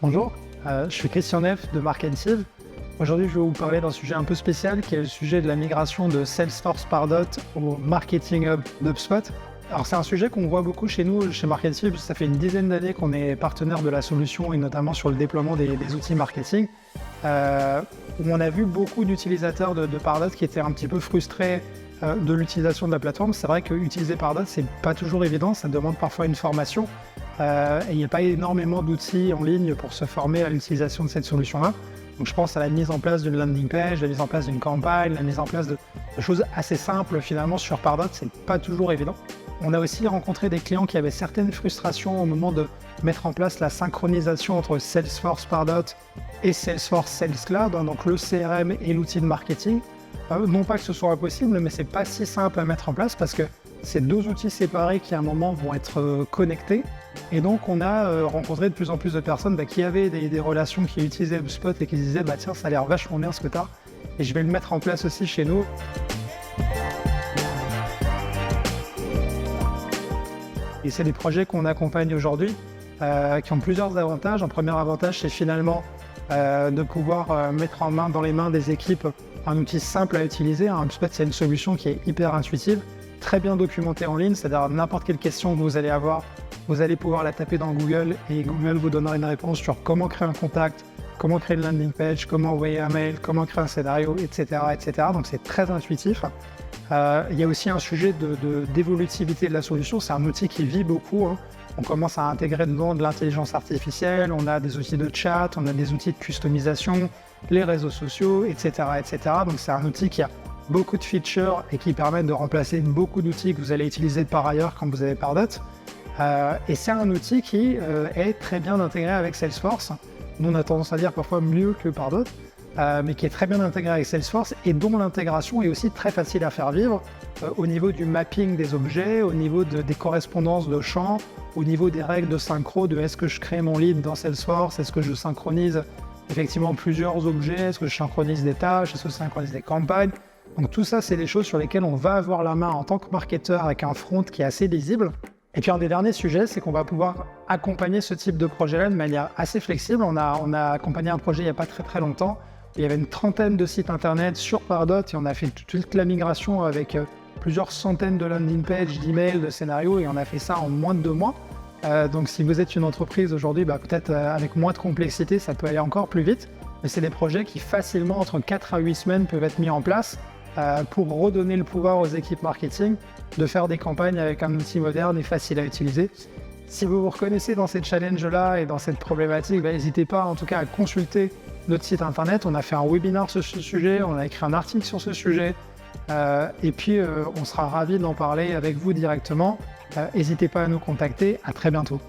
Bonjour, je suis Christian Neff de Markensive. Aujourd'hui, je vais vous parler d'un sujet un peu spécial qui est le sujet de la migration de Salesforce Pardot au Marketing Hub d'HubSpot. Alors, c'est un sujet qu'on voit beaucoup chez nous, chez Markensive. Ça fait une dizaine d'années qu'on est partenaire de la solution et notamment sur le déploiement des outils marketing. Où on a vu beaucoup d'utilisateurs de Pardot qui étaient un petit peu frustrés de l'utilisation de la plateforme. C'est vrai qu'utiliser Pardot, c'est pas toujours évident, ça demande parfois une formation. Et il n'y a pas énormément d'outils en ligne pour se former à l'utilisation de cette solution-là. Donc je pense à la mise en place d'une landing page, la mise en place d'une campagne, la mise en place de choses assez simples finalement sur Pardot, c'est pas toujours évident. On a aussi rencontré des clients qui avaient certaines frustrations au moment de mettre en place la synchronisation entre Salesforce Pardot et Salesforce Sales Cloud, donc le CRM et l'outil de marketing. Non pas que ce soit impossible, mais c'est pas si simple à mettre en place parce que c'est deux outils séparés qui à un moment vont être connectés. Et donc on a rencontré de plus en plus de personnes qui avaient des relations, qui utilisaient HubSpot et qui se disaient tiens, ça a l'air vachement bien ce que tu as et je vais le mettre en place aussi chez nous. Et c'est des projets qu'on accompagne aujourd'hui qui ont plusieurs avantages. Un premier avantage, c'est finalement de pouvoir mettre dans les mains des équipes un outil simple à utiliser. HubSpot, c'est une solution qui est hyper intuitive, très bien documentée en ligne, c'est-à-dire n'importe quelle question que vous allez avoir, vous allez pouvoir la taper dans Google et Google vous donnera une réponse sur comment créer un contact, comment créer une landing page, comment envoyer un mail, comment créer un scénario, etc. etc. Donc c'est très intuitif. Il y a aussi un sujet d'évolutivité de la solution, c'est un outil qui vit beaucoup. On commence à intégrer dedans de l'intelligence artificielle, on a des outils de chat, on a des outils de customisation, les réseaux sociaux, etc. etc. Donc c'est un outil qui a beaucoup de features et qui permettent de remplacer beaucoup d'outils que vous allez utiliser par ailleurs quand vous avez Pardot. Et c'est un outil qui est très bien intégré avec Salesforce. Nous, on a tendance à dire parfois mieux que Pardot, mais qui est très bien intégré avec Salesforce et dont l'intégration est aussi très facile à faire vivre au niveau du mapping des objets, au niveau des correspondances de champs, au niveau des règles de synchro, de est-ce que je crée mon lead dans Salesforce, est-ce que je synchronise effectivement plusieurs objets, est-ce que je synchronise des tâches, est-ce que je synchronise des campagnes. Donc tout ça, c'est des choses sur lesquelles on va avoir la main en tant que marketeur avec un front qui est assez lisible. Et puis un des derniers sujets, c'est qu'on va pouvoir accompagner ce type de projet-là de manière assez flexible. On a accompagné un projet il n'y a pas très longtemps. Il y avait une trentaine de sites internet sur Pardot et on a fait toute la migration avec plusieurs centaines de landing pages, d'emails, de scénarios et on a fait ça en moins de 2 mois. Donc si vous êtes une entreprise aujourd'hui, peut-être avec moins de complexité, ça peut aller encore plus vite. Mais c'est des projets qui facilement, entre 4 à 8 semaines, peuvent être mis en place pour redonner le pouvoir aux équipes marketing de faire des campagnes avec un outil moderne et facile à utiliser. Si vous vous reconnaissez dans ces challenges-là et dans cette problématique, n'hésitez pas en tout cas à consulter notre site internet. On a fait un webinaire sur ce sujet, on a écrit un article sur ce sujet et puis on sera ravis d'en parler avec vous directement. N'hésitez pas à nous contacter, à très bientôt.